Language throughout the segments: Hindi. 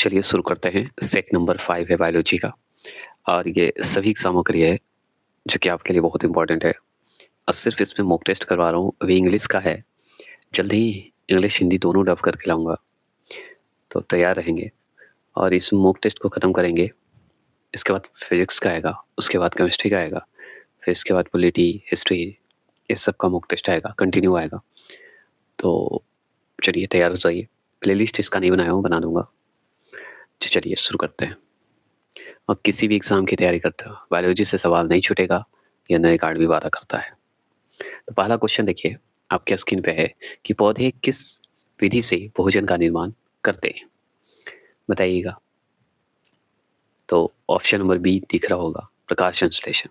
चलिए शुरू करते हैं। सेट नंबर 5 है बायोलॉजी का और ये सभी एग्ज़ामों के लिए है, जो कि आपके लिए बहुत इम्पोर्टेंट है और सिर्फ़ इसमें मॉक टेस्ट करवा रहा हूँ, अभी इंग्लिश का है। जल्द ही इंग्लिश, हिंदी दोनों डब करके लाऊँगा, तो तैयार रहेंगे और इस मॉक टेस्ट को ख़त्म करेंगे। इसके बाद फिज़िक्स का आएगा, उसके बाद केमिस्ट्री का आएगा, फिर इसके बाद पॉलिटी, हिस्ट्री, इस सब का मॉक टेस्ट आएगा, कंटिन्यू आएगा। तो चलिए तैयार हो जाइए। प्लेलिस्ट इसका नहीं बनाया हूँ, बना दूँगा। तो चलिए शुरू करते हैं। और किसी भी एग्ज़ाम की तैयारी करते हो, बायोलॉजी से सवाल नहीं छूटेगा, ये नए कार्ड भी वादा करता है। तो पहला क्वेश्चन देखिए, आपके स्क्रीन पे है कि पौधे किस विधि से भोजन का निर्माण करते हैं? बताइएगा। तो ऑप्शन नंबर बी दिख रहा होगा, प्रकाश संश्लेषण,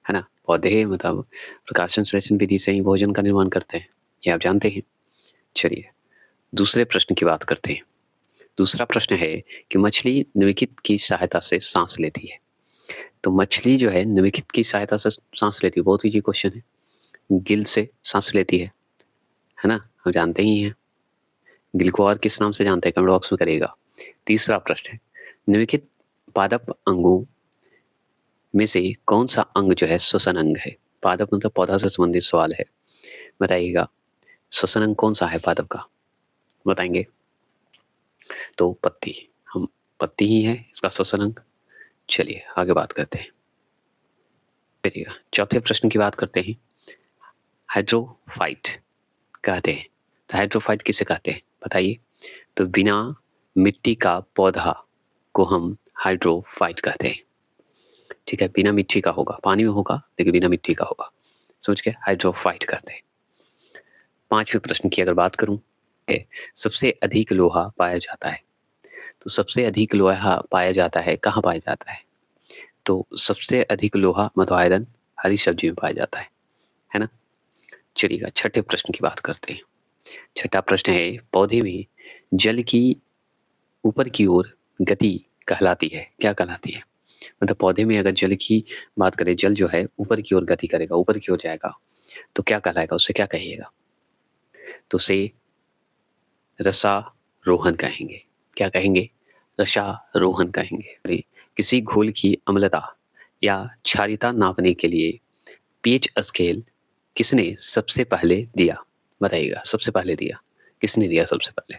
है ना? पौधे मतलब प्रकाश संश्लेषण विधि से ही भोजन का निर्माण करते हैं, ये आप जानते हैं। चलिए दूसरे प्रश्न की बात करते हैं। दूसरा प्रश्न है कि मछली निम्नलिखित की सहायता से सांस लेती है। तो मछली जो है निम्नलिखित की सहायता से सांस लेती है, बहुत ईजी क्वेश्चन है। गिल से सांस लेती है ना? हम जानते ही हैं। गिल को और किस नाम से जानते हैं, कमेंट बॉक्स में करिएगा। तीसरा प्रश्न है, निम्नलिखित पादप अंगों में से कौन सा अंग जो है श्वसन अंग है? पादप मतलब पौधा से संबंधित सवाल है, बताइएगा। श्वसन अंग कौन सा है पादप का, बताएंगे। तो पत्ती, हम पत्ती ही है इसका श्वसन अंग। चलिए आगे बात करते हैं। चलिएगा चौथे प्रश्न की बात करते हैं। हाइड्रोफाइट कहते हैं, तो हाइड्रोफाइट किसे कहते हैं बताइए। तो बिना मिट्टी का पौधा को हम हाइड्रोफाइट कहते हैं। ठीक है, बिना मिट्टी का होगा, पानी में होगा लेकिन बिना मिट्टी का होगा, समझ के हाइड्रोफाइट कहते हैं। पांचवें प्रश्न की अगर बात करूं, सबसे अधिक लोहा पाया जाता है। तो सबसे अधिक लोहा पाया जाता है, कहाँ पाया जाता है? तो सबसे अधिक लोहा मतलब आयरन हरी सब्जी में पाया जाता है ना? चलिएगा छठे प्रश्न की बात करते हैं। छठा प्रश्न है, पौधे में जल की ऊपर की ओर गति कहलाती है, क्या कहलाती है? मतलब पौधे में अगर जल की बात करें, जल जो है ऊपर की ओर गति करेगा, ऊपर की ओर जाएगा, तो क्या कहलाएगा, उससे क्या कहिएगा? तो उसे रसारोहण कहेंगे। क्या कहेंगे? रसारोहण कहेंगे। अरे, किसी घोल की अम्लता या क्षारीयता नापने के लिए पीएच स्केल किसने सबसे पहले दिया? बताइएगा, सबसे पहले दिया किसने दिया सबसे पहले?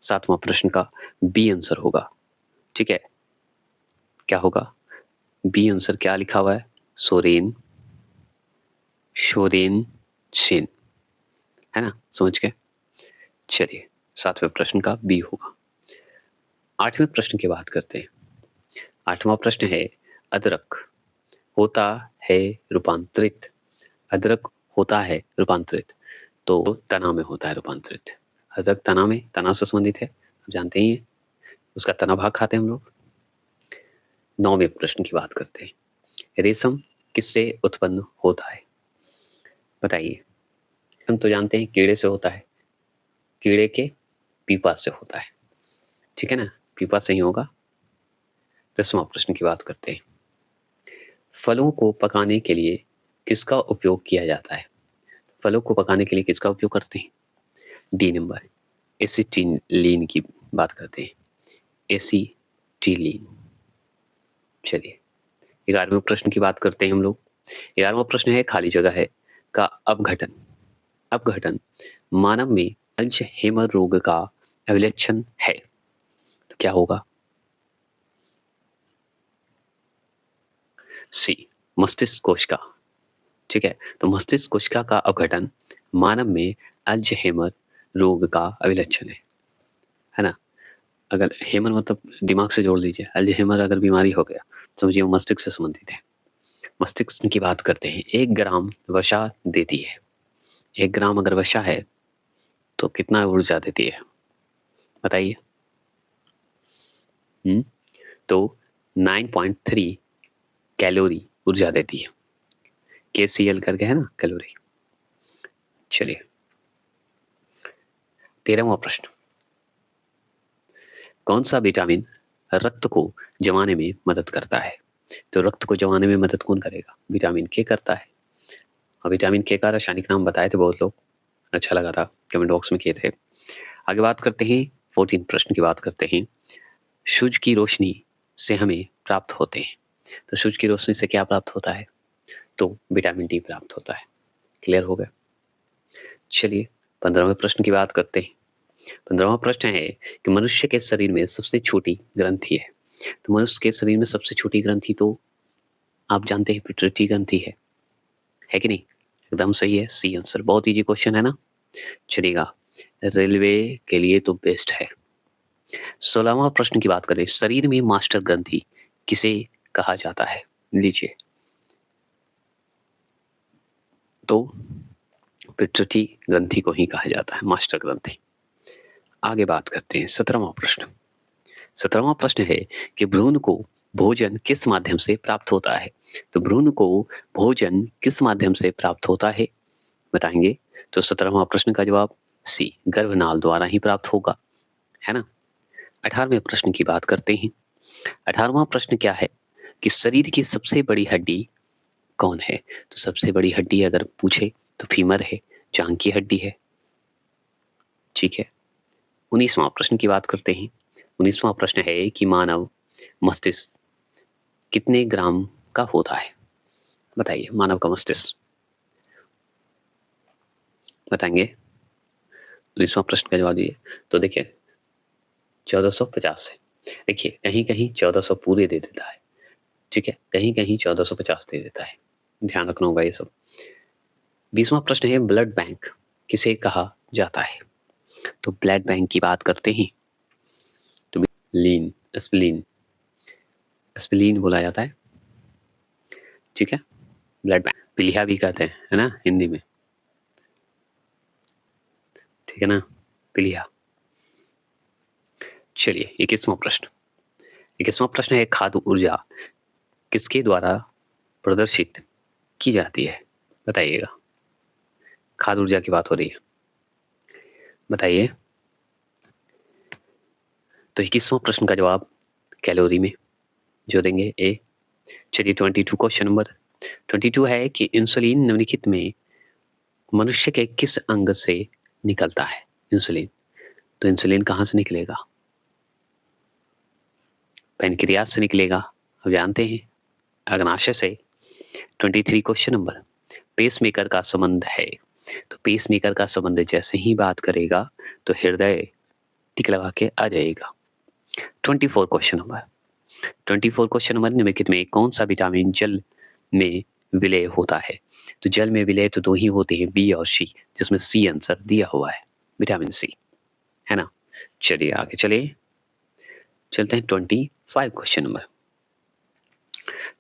सातवां प्रश्न का बी आंसर होगा। ठीक है, क्या होगा? बी आंसर क्या लिखा हुआ है? सोरेन, शोरेन शेन, है ना? समझ गए? चलिए सातवें प्रश्न का बी होगा। आठवें प्रश्न की बात करते हैं। आठवां प्रश्न है, अदरक होता है रूपांतरित। अदरक होता है रूपांतरित, तो तना में होता है रूपांतरित। अदरक तना में, तना से संबंधित है, आप जानते ही हैं, उसका तना भाग खाते हैं हम लोग। नौवें प्रश्न की बात करते हैं। रेशम किससे उत्पन्न होता है? बताइए। हम तो जानते हैं कीड़े से होता है, कीड़े के पीपा से होता है, ठीक है ना? पीपा से ही होगा। 10वां प्रश्न की बात करते हैं। फलों को पकाने के लिए किसका उपयोग किया जाता है? फलों को पकाने के लिए किसका उपयोग करते हैं? डी नंबर, एसिटिलीन की बात करते हैं, एसिटिलीन। चलिए 11वें प्रश्न की बात करते हैं हम लोग। 11वां प्रश्न है, खाली जगह है का अपघटन। अपघटन मानव में अल्ज़ाइमर रोग का अभिलक्षण है, तो क्या होगा? सी, मस्तिष्क कोशिका। ठीक है, तो मस्तिष्क कोशिका का अपघटन मानव में अल्ज़ाइमर रोग का अभिलक्षण है ना? अगर हेमर मतलब दिमाग से जोड़ लीजिए, अल्ज़ाइमर अगर बीमारी हो गया तो समझिए वो मस्तिष्क से संबंधित है। मस्तिष्क की बात करते हैं। 1 ग्राम वसा देती है। 1 ग्राम अगर वसा है तो कितना ऊर्जा देती है बताइए? तो 9.3 कैलोरी ऊर्जा देती है। KCl करके है ना, कैलोरी। चलिए 13वां प्रश्न, कौन सा विटामिन रक्त को जमाने में मदद करता है? तो रक्त को जमाने में मदद कौन करेगा? विटामिन के करता है। और विटामिन के का रासायनिक नाम बताए थे बहुत लोग, अच्छा लगा था, कमेंट बॉक्स में किए थे। आगे बात करते हैं, 14 प्रश्न की बात करते हैं। सूरज की रोशनी से हमें प्राप्त होते हैं। तो सूरज की रोशनी से क्या प्राप्त होता है? तो विटामिन डी प्राप्त होता है। क्लियर हो गया? चलिए 15वें प्रश्न की बात करते हैं। 15वां प्रश्न है कि मनुष्य के शरीर में सबसे छोटी ग्रंथि है। तो मनुष्य के शरीर में सबसे छोटी ग्रंथि तो आप जानते हैं पिट्यूटरी ग्रंथि है कि नहीं? एकदम सही है, सी आंसर। बहुत इजी क्वेश्चन है ना? चलिएगा, रेलवे के लिए तो बेस्ट है। 16वां प्रश्न की बात करें, शरीर में मास्टर ग्रंथि किसे कहा जाता है? लीजिए, तो पिट्यूटरी ग्रंथि को ही कहा जाता है मास्टर ग्रंथि। आगे बात करते हैं 17वां प्रश्न। 17वां प्रश्न है कि भ्रूण को भोजन किस माध्यम से प्राप्त होता है? तो भ्रूण को भोजन किस माध्यम से प्राप्त होता है, बताएंगे? तो 17वां प्रश्न का जवाब सी, गर्भनाल द्वारा ही प्राप्त होगा, है ना? 18वें प्रश्न की बात करते हैं। 18वां प्रश्न क्या है कि शरीर की सबसे बड़ी हड्डी कौन है? तो सबसे बड़ी हड्डी अगर पूछे तो फीमर है, जांघ की हड्डी है। ठीक है। 19वां प्रश्न की बात करते हैं। 19वां प्रश्न है कि मानव मस्तिष्क कितने ग्राम का होता है? बताइए, मानव का मस्तिष्क बताएंगे? 19वां प्रश्न का जवाब दिए। तो देखिए 1450 है। देखिए कहीं कहीं 1400 पूरे दे देता है, ठीक है, कहीं कहीं 1450 दे देता है, ध्यान रखना होगा ये सब। 20वां प्रश्न है ब्लड बैंक किसे कहा जाता है? तो ब्लड बैंक की बात करते हैं तो लीन स्प्लीन स्प्लीन बोला जाता है, ठीक है। ब्लड बैंक पीलिया भी कहते हैं, है ना, हिंदी में, ठीक है ना, पीलिया। चलिए 21वां प्रश्न। 21वां प्रश्न है खाद्य ऊर्जा किसके द्वारा प्रदर्शित की जाती है? बताइएगा, खाद्य ऊर्जा की बात हो रही है, बताइए। तो 21वां प्रश्न का जवाब कैलोरी में जो देंगे ए। चलिए 22 क्वेश्चन नंबर 22 है कि इंसुलिन निम्नलिखित में मनुष्य के किस अंग से निकलता है? इंसुलिन, तो इंसुलिन कहाँ से निकलेगा? पैनक्रियास से निकलेगा, अब जानते हैं, अग्नाशय से। 23 क्वेश्चन नंबर, पेसमेकर का संबंध है। तो पेसमेकर का संबंध जैसे ही बात करेगा तो हृदय टिक लगा के आ जाएगा। 24 क्वेश्चन नंबर 24 क्वेश्चन नंबर, निम्नलिखित में कौन सा विटामिन जल में विलय होता है? तो जल में विलय तो दो ही होते हैं, बी और सी, जिसमें सी आंसर दिया हुआ है, विटामिन सी, है ना। चलिए आगे चलते हैं 25 क्वेश्चन नंबर।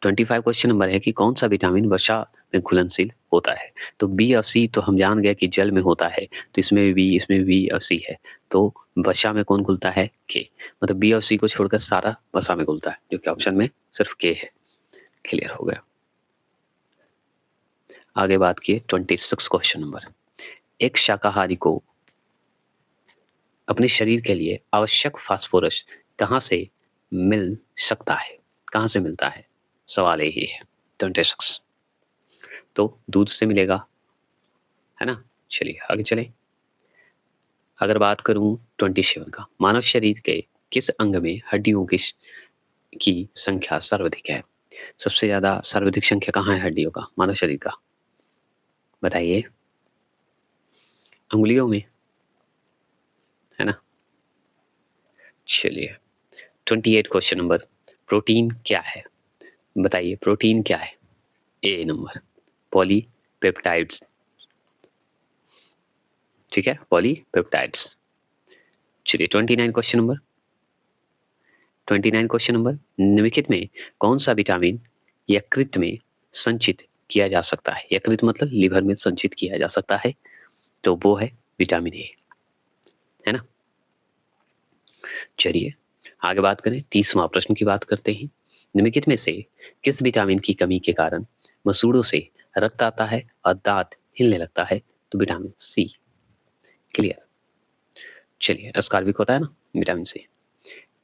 25 क्वेश्चन नंबर है कि कौन सा विटामिन वर्षा में घुलनशील होता है? तो बी और सी तो हम जान गए कि जल में होता है, तो इसमें बी और सी है, तो वर्षा में कौन घुलता है? के। मतलब बी और सी को छोड़कर सारा वर्षा में घुलता है, जो कि ऑप्शन में सिर्फ के है। क्लियर हो गया। आगे बात किए 26 क्वेश्चन नंबर, एक शाकाहारी को अपने शरीर के लिए आवश्यक फास्फोरस कहाँ से मिल सकता है? कहाँ से मिलता है, सवाल यही है। 26 तो दूध से मिलेगा, है ना। चलिए आगे चलें। अगर बात करूं 27 का, मानव शरीर के किस अंग में हड्डियों की संख्या सर्वाधिक है? सबसे ज्यादा सर्वाधिक संख्या कहाँ है हड्डियों का मानव शरीर का, बताइए? अंगुलियों में, है ना। चलिए 28 क्वेश्चन नंबर, प्रोटीन क्या है? बताइए प्रोटीन क्या है? ए नंबर पॉलीपेप्टाइड्स, ठीक है, पॉलीपेप्टाइड्स। चलिए 29 क्वेश्चन नंबर, निम्नलिखित में कौन सा विटामिन यकृत में संचित किया जा सकता है? यकृत मतलब लिवर में संचित किया जा सकता है, तो वो है विटामिन ए, है ना। चलिए आगे बात करें, 30वां प्रश्न की बात करते हैं। निम्नलिखित में से किस विटामिन की कमी के कारण मसूड़ों से रक्त आता है और दांत हिलने लगता है? तो विटामिन सी। क्लियर। चलिए अस्कॉर्बिक होता है ना विटामिन सी।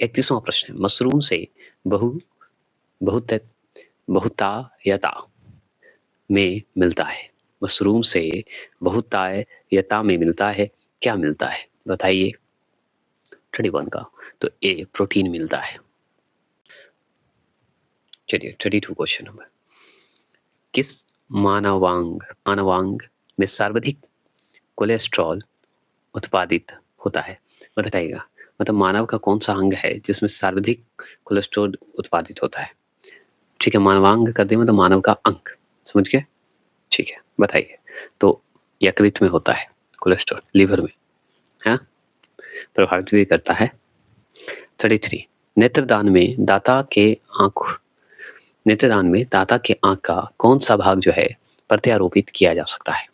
31वां प्रश्न है, मशरूम से बहु बहुत बहुतायता में मिलता है? मशरूम से बहुतायता में मिलता है, क्या मिलता है, बताइए? 31 का, तो ए प्रोटीन मिलता है। चलिए 32 क्वेश्चन नंबर, किस मानवांग में सर्वाधिक कोलेस्ट्रॉल उत्पादित होता है? बताइएगा, मतलब मानव का कौन सा अंग है जिसमें सर्वाधिक कोलेस्ट्रॉल उत्पादित होता है? ठीक है, मानवांग कर दिया मतलब मानव का अंग, समझ गए? ठीक है, बताइए। तो यकृत में होता है कोलेस्ट्रॉल, लीवर में, हाँ, प्रभावित भी करता है। 33, नेत्रदान में दाता के आंख नेत्रदान में दाता के आंख का कौन सा भाग जो है प्रत्यारोपित किया जा सकता है?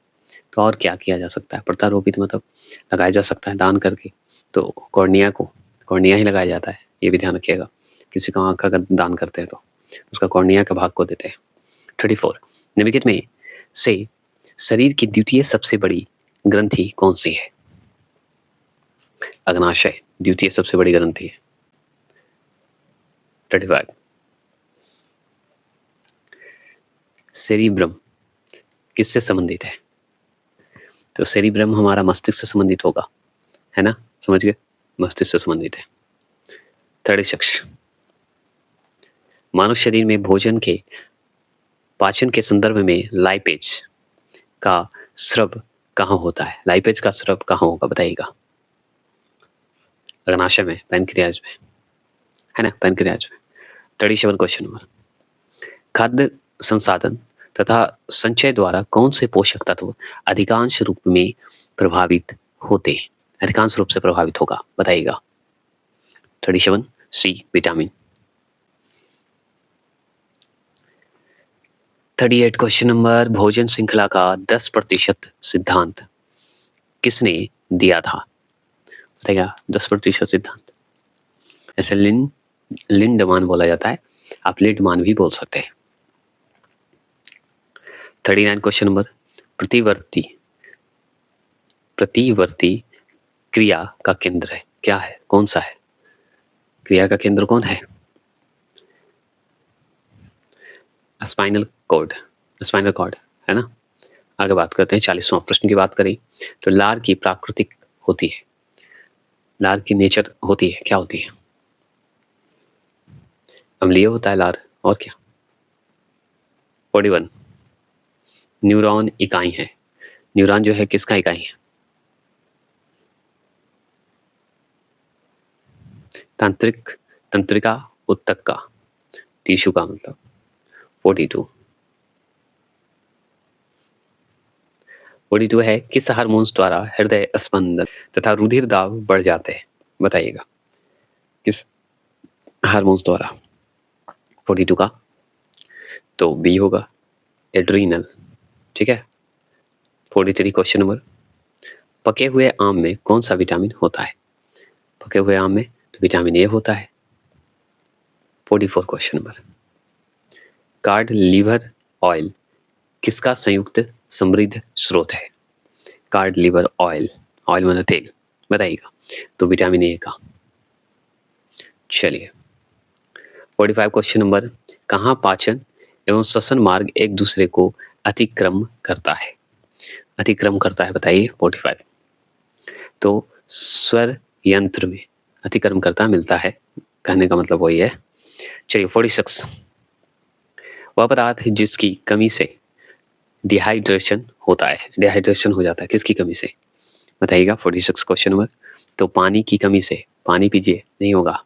तो और क्या किया जा सकता है? प्रत्यारोपित मतलब लगाया जा सकता है दान करके, तो कॉर्निया ही लगाया जाता है, ये भी ध्यान रखिएगा। किसी का आंख का अगर दान करते हैं तो उसका कॉर्निया का भाग को देते हैं। 34, निम्नलिखित में से शरीर की द्वितीय सबसे बड़ी ग्रंथि कौन सी है? अग्नाशय द्वितीय सबसे बड़ी ग्रंथि है। 35, सेरिब्रम किससे संबंधित है? तो सेरिब्रम हमारा मस्तिष्क से संबंधित होगा, है ना, समझ गए, मस्तिष्क से संबंधित है। 36, मानव शरीर में भोजन के पाचन के संदर्भ में लाइपेज का स्राव कहाँ होता है? लाइपेज का स्राव कहाँ होगा बताइएगा? अग्नाशय में, पैनक्रियाज में, है ना, पैनक्रियाज में। 37 क्वेश्चन नंबर, खाद्य संसाधन तथा संचय द्वारा कौन से पोषक तत्व अधिकांश रूप में प्रभावित होते हैं? अधिकांश रूप से प्रभावित होगा, बताइएगा? 37, सी विटामिन। 38 क्वेश्चन नंबर, भोजन श्रृंखला का 10% सिद्धांत किसने दिया था? बताइएगा 10% सिद्धांत। ऐसे लिंडमान बोला जाता है, आप लिंडमान भी बोल सकते हैं। 39 क्वेश्चन नंबर, प्रतिवर्ती क्रिया का केंद्र है, क्या है, कौन सा है? क्रिया का केंद्र कौन है? स्पाइनल कॉर्ड, है ना। आगे बात करते हैं, 40वां प्रश्न की बात करें तो लार की प्राकृतिक होती है, लार की नेचर होती है, क्या होती है? अम्लीय होता है लार, और क्या? 41, न्यूरॉन इकाई है, न्यूरॉन जो है किसका इकाई है? तंत्रिका उत्तक का, टिश्यू का मतलब। 42 है, किस हार्मोन्स द्वारा हृदय स्पंदन तथा रुधिर दाब बढ़ जाते हैं? बताइएगा, किस हार्मोन्स द्वारा? 42 का तो बी होगा, एड्रीनल, ठीक है। 43 क्वेश्चन नंबर, पके हुए आम में कौन सा विटामिन होता है? पके हुए आम में तो विटामिन ए होता है। 44 question number, cod liver oil किसका संयुक्त समृद्ध स्रोत है? कार्ड लीवर ऑयल, ऑयल मतलब तेल, बताइएगा? तो विटामिन ए का। चलिए 45 क्वेश्चन नंबर, कहाँ पाचन एवं श्वसन मार्ग एक दूसरे को अतिक्रम करता है? अतिक्रम करता है, बताइए? 45, तो स्वर यंत्र में अतिक्रम करता मिलता है, कहने का मतलब वही है। चलिए 46, वह पदार्थ जिसकी कमी से डिहाइड्रेशन होता है, डिहाइड्रेशन हो जाता है किसकी कमी से? बताइएगा? 46 क्वेश्चन नंबर, तो पानी की कमी से, पानी पीजिए, नहीं होगा।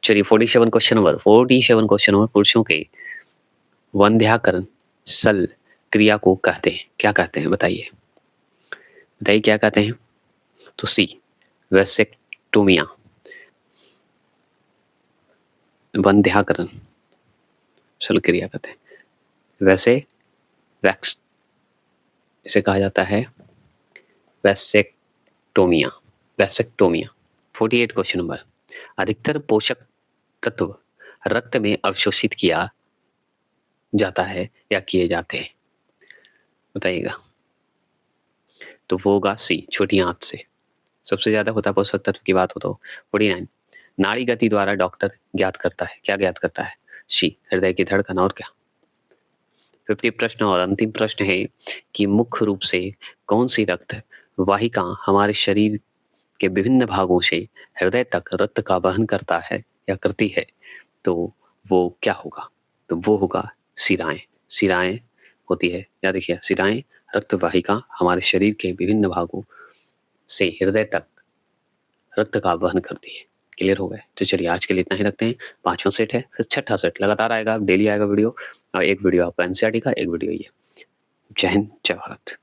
चलिए 47 क्वेश्चन नंबर, पुरुषों के वंध्याकरण सल क्रिया को कहते हैं, क्या कहते हैं? बताइए, बताइए क्या कहते हैं? तो सी वैसेक्टोमिया, वंध्याकरण सल क्रिया कहते हैं, वैसे वैक्स, इसे कहा जाता है वैसेक्टोमिया, वैसेक्टोमिया। 48 क्वेश्चन नंबर, अधिकतर पोषक तत्व रक्त में अवशोषित किया जाता है या किए जाते हैं? बताइएगा? तो वो होगा सी, छोटी आंत से सबसे ज्यादा होता है पोषक तत्व की बात हो तो। 49, नाड़ी गति द्वारा डॉक्टर ज्ञात करता है, क्या ज्ञात करता है? सी, हृदय की धड़कन, और क्या? 50 प्रश्न और अंतिम प्रश्न है कि मुख्य रूप से कौन सी रक्त वाहिका हमारे शरीर के विभिन्न भागों से हृदय तक रक्त का वहन करता है या करती है, तो वो क्या होगा? तो वो होगा शिराएँ। शिराएँ होती है, या देखिए शिराएँ रक्त वाहिका हमारे शरीर के विभिन्न भागों से हृदय तक रक्त का वहन करती है। क्लियर हो गया? तो चलिए आज के लिए इतना ही रखते हैं। 5वाँ सेट है, फिर 6ठा सेट लगातार आएगा, डेली आएगा वीडियो, और एक वीडियो आपका एनसीईआरटी का, एक वीडियो ये। जय हिंद, जय भारत।